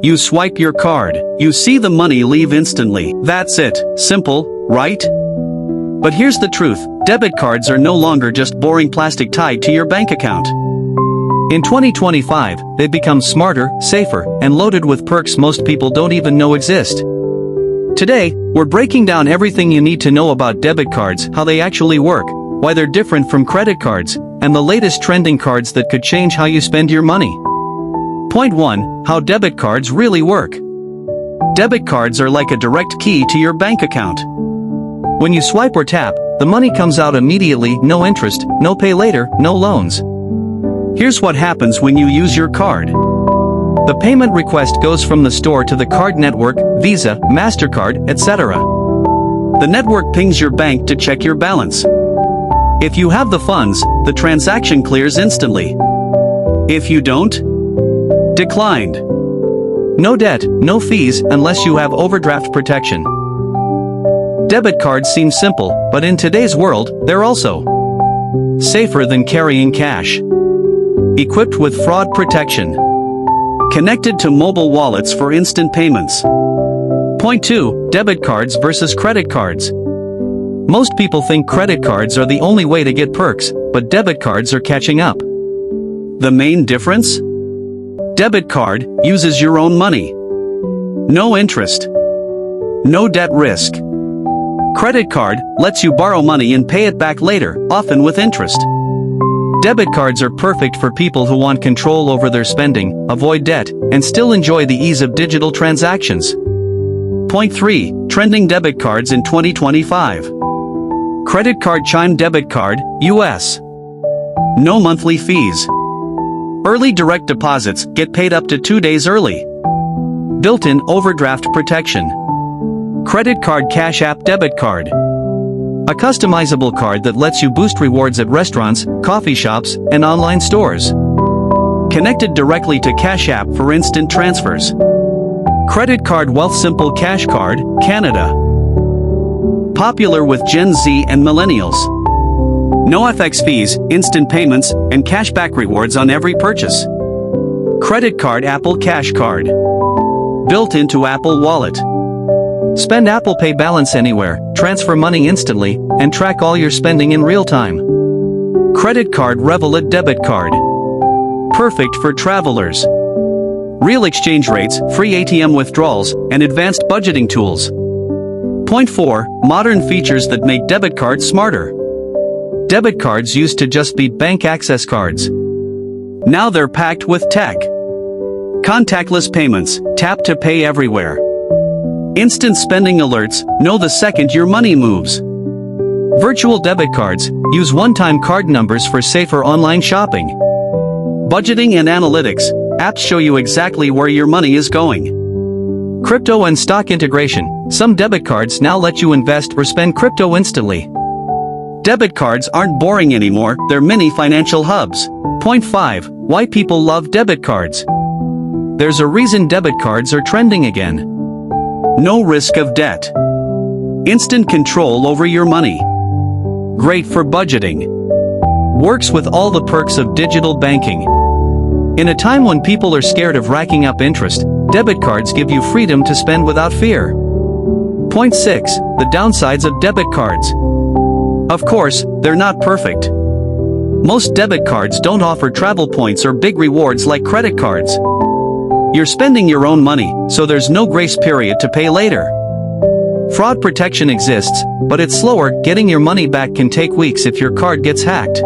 You swipe your card, you see the money leave instantly. That's it. Simple, right? But here's the truth, debit cards are no longer just boring plastic tied to your bank account. In 2025, they've become smarter, safer, and loaded with perks most people don't even know exist. Today, we're breaking down everything you need to know about debit cards, how they actually work, why they're different from credit cards, and the latest trending cards that could change how you spend your money. Point 1. How debit cards really work. Debit cards are like a direct key to your bank account. When you swipe or tap, the money comes out immediately, no interest, no pay later, no loans. Here's what happens when you use your card. The payment request goes from the store to the card network, Visa, MasterCard, etc. The network pings your bank to check your balance. If you have the funds, the transaction clears instantly. If you don't, declined. No debt, no fees unless you have overdraft protection. Debit cards seem simple, but in today's world, they're also safer than carrying cash. Equipped with fraud protection. Connected to mobile wallets for instant payments. Point 2. Debit cards versus credit cards. Most people think credit cards are the only way to get perks, but debit cards are catching up. The main difference? Debit card uses your own money. No interest. No debt risk. Credit card lets you borrow money and pay it back later, often with interest. Debit cards are perfect for people who want control over their spending, avoid debt, and still enjoy the ease of digital transactions. Point 3. Trending debit cards in 2025. Credit card Chime Debit Card, US. No monthly fees. Early direct deposits get paid up to 2 days early. Built-in overdraft protection. Credit Card Cash App Debit Card. A customizable card that lets you boost rewards at restaurants, coffee shops, and online stores. Connected directly to Cash App for instant transfers. Credit Card Wealthsimple Cash Card, Canada. Popular with Gen Z and millennials. No FX fees, instant payments, and cashback rewards on every purchase. Credit Card Apple Cash Card. Built into Apple Wallet. Spend Apple Pay balance anywhere, transfer money instantly, and track all your spending in real time. Credit Card Revolut Debit Card. Perfect for travelers. Real exchange rates, free ATM withdrawals, and advanced budgeting tools. Point 4. Modern features that make debit cards smarter. Debit cards used to just be bank access cards. Now they're packed with tech. Contactless payments, tap to pay everywhere. Instant spending alerts, know the second your money moves. Virtual debit cards, use one-time card numbers for safer online shopping. Budgeting and analytics, apps show you exactly where your money is going. Crypto and stock integration, some debit cards now let you invest or spend crypto instantly. Debit cards aren't boring anymore, they're mini financial hubs. Point 5. Why people love debit cards. There's a reason debit cards are trending again. No risk of debt. Instant control over your money. Great for budgeting. Works with all the perks of digital banking. In a time when people are scared of racking up interest, debit cards give you freedom to spend without fear. Point 6. The downsides of debit cards. Of course, they're not perfect. Most debit cards don't offer travel points or big rewards like credit cards. You're spending your own money, so there's no grace period to pay later. Fraud protection exists, but it's slower. Getting your money back can take weeks if your card gets hacked.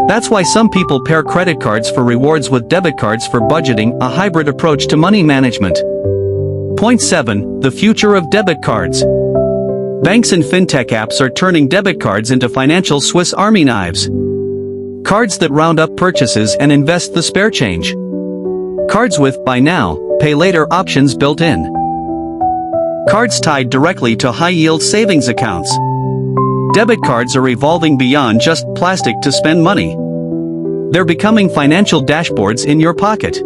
That's why some people pair credit cards for rewards with debit cards for budgeting, a hybrid approach to money management. Point 7. The future of debit cards. Banks and fintech apps are turning debit cards into financial Swiss Army knives. Cards that round up purchases and invest the spare change. Cards with buy now, pay later options built in. Cards tied directly to high-yield savings accounts. Debit cards are evolving beyond just plastic to spend money. They're becoming financial dashboards in your pocket.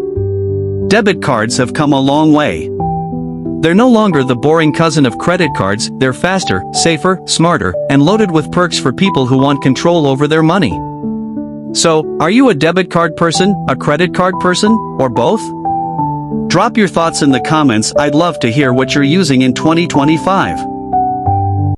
Debit cards have come a long way. They're no longer the boring cousin of credit cards, they're faster, safer, smarter, and loaded with perks for people who want control over their money. So, are you a debit card person, a credit card person, or both? Drop your thoughts in the comments. I'd love to hear what you're using in 2025.